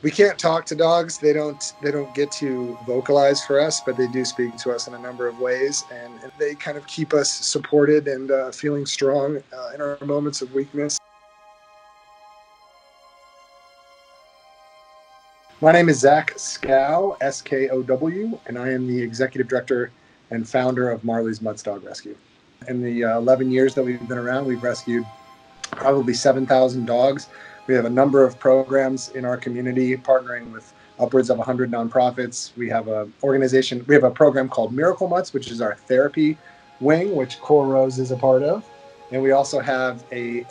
We can't talk to dogs. They don't get to vocalize for us, but they do speak to us in a number of ways, and they kind of keep us supported and feeling strong in our moments of weakness. My name is Zach Skow, Skow, and I am the executive director and founder of Marley's Mutts Dog Rescue. In the 11 years that we've been around, we've rescued probably 7,000 dogs. We have a number of programs in our community, partnering with upwards of 100 nonprofits. We have a program called Miracle Mutts, which is our therapy wing, which Core Rose is a part of. And we also have a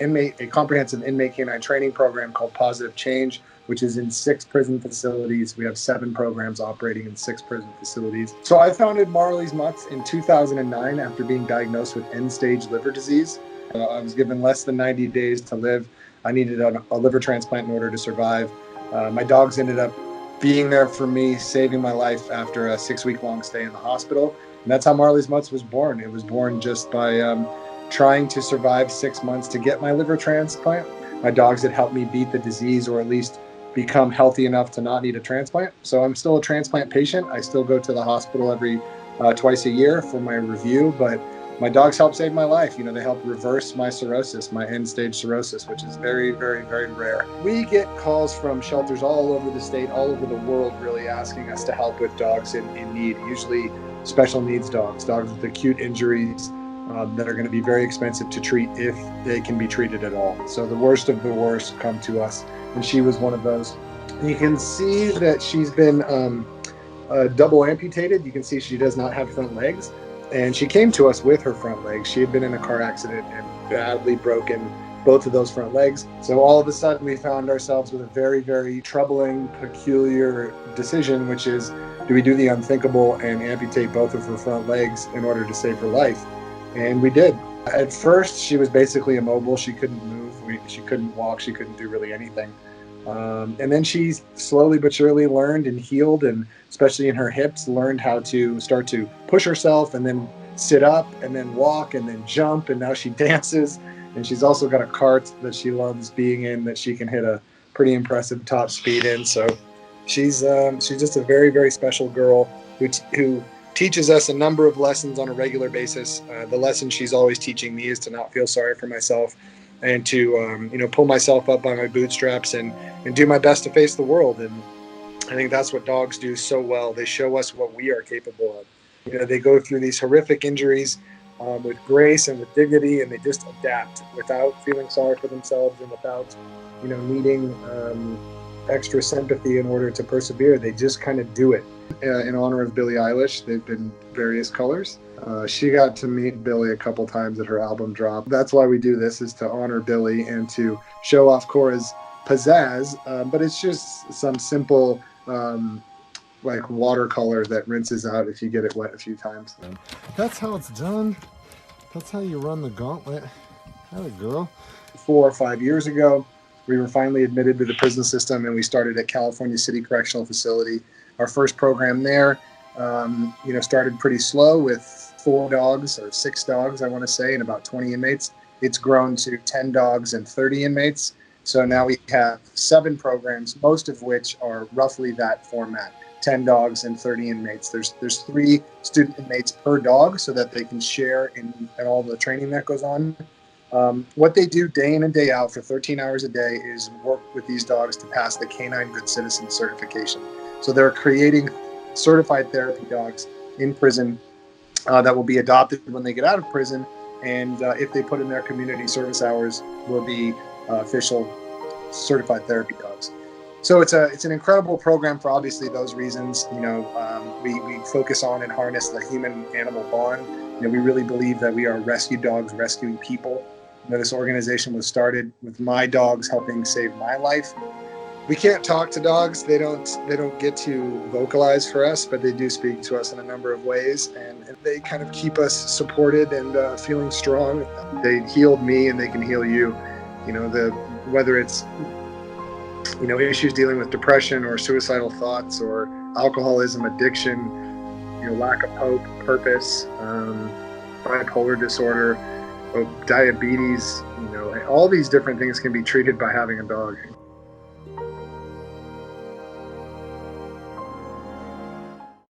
comprehensive inmate canine training program called Pawsitive Change, which is in 6 prison facilities. We have 7 programs operating in 6 prison facilities. So I founded Marley's Mutts in 2009 after being diagnosed with end-stage liver disease. I was given less than 90 days to live. I needed a liver transplant in order to survive. My dogs ended up being there for me, saving my life after a 6-week-long stay in the hospital. And that's how Marley's Mutts was born. It was born just by trying to survive 6 months to get my liver transplant. My dogs had helped me beat the disease, or at least become healthy enough to not need a transplant. So I'm still a transplant patient. I still go to the hospital every twice a year for my review, but my dogs help save my life. They help reverse my cirrhosis, my end-stage cirrhosis, which is very, very, very rare. We get calls from shelters all over the state, all over the world, really asking us to help with dogs in need, usually special needs dogs with acute injuries that are going to be very expensive to treat if they can be treated at all. So the worst of the worst come to us, and she was one of those. You can see that she's been double amputated. You can see she does not have front legs. And she came to us with her front legs. She had been in a car accident and badly broken both of those front legs. So all of a sudden we found ourselves with a very, very troubling, peculiar decision, which is, do we do the unthinkable and amputate both of her front legs in order to save her life? And we did. At first, she was basically immobile. She couldn't move. She couldn't walk. She couldn't do really anything. And then she slowly but surely learned and healed, and especially in her hips, learned how to start to push herself and then sit up and then walk and then jump. And now she dances, and she's also got a cart that she loves being in that she can hit a pretty impressive top speed in. So she's just a very, very special girl who teaches us a number of lessons on a regular basis. The lesson she's always teaching me is to not feel sorry for myself, and to pull myself up by my bootstraps and do my best to face the world. And I think that's what dogs do so well. They show us what we are capable of. They go through these horrific injuries with grace and with dignity, and they just adapt without feeling sorry for themselves and without needing extra sympathy in order to persevere. They just kind of do it. In honor of Billie Eilish, they've been various colors. She got to meet Billie a couple times at her album drop. That's why we do this, is to honor Billie and to show off Cora's pizzazz. But it's just some simple like watercolor that rinses out if you get it wet a few times. That's how it's done. That's how you run the gauntlet. Atta girl. 4 or 5 years ago, we were finally admitted to the prison system, and we started at California City Correctional Facility. Our first program there, started pretty slow with 4 dogs or 6 dogs, I want to say, and about 20 inmates. It's grown to 10 dogs and 30 inmates. So now we have 7 programs, most of which are roughly that format, 10 dogs and 30 inmates. There's 3 student inmates per dog so that they can share in all the training that goes on. What they do day in and day out for 13 hours a day is work with these dogs to pass the Canine Good Citizen certification. So they're creating certified therapy dogs in prison that will be adopted when they get out of prison, and if they put in their community service hours, will be official certified therapy dogs. So it's an incredible program for obviously those reasons. We focus on and harness the human-animal bond. We really believe that we are rescue dogs rescuing people. This organization was started with my dogs helping save my life. We can't talk to dogs. They don't get to vocalize for us, but they do speak to us in a number of ways, and they kind of keep us supported and feeling strong. They healed me, and they can heal you. Whether it's issues dealing with depression or suicidal thoughts or alcoholism, addiction, lack of hope, purpose, bipolar disorder, diabetes, all these different things can be treated by having a dog.